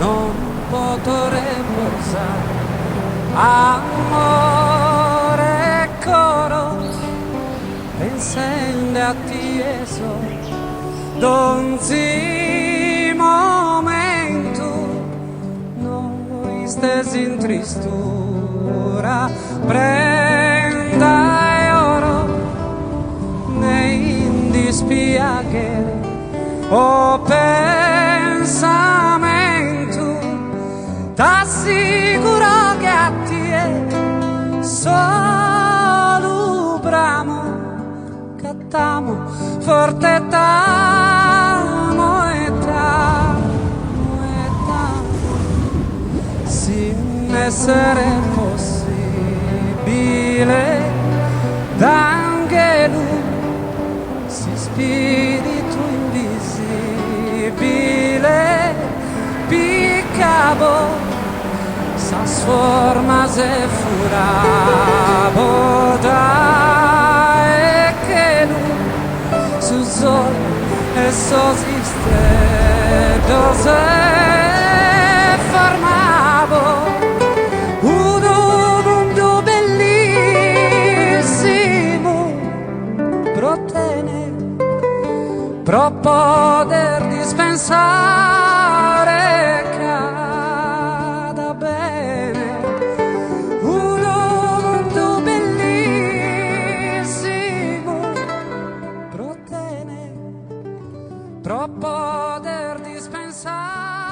non potremo usare amore coro pensando a ti eso donzi momento noi stesi in tristura prenda e oro nei dispiacere o pensamento t'assicuro che a te solo bramo cattamo forte tamo e tamo sin essere possibile d'angelo si spirito invisibile piccavo sas formas e furabo da e che lui su sol e sosiste dose formavo uno mondo bellissimo protene pro poter dispensare cada bene un mondo bellissimo protene pro poter dispensare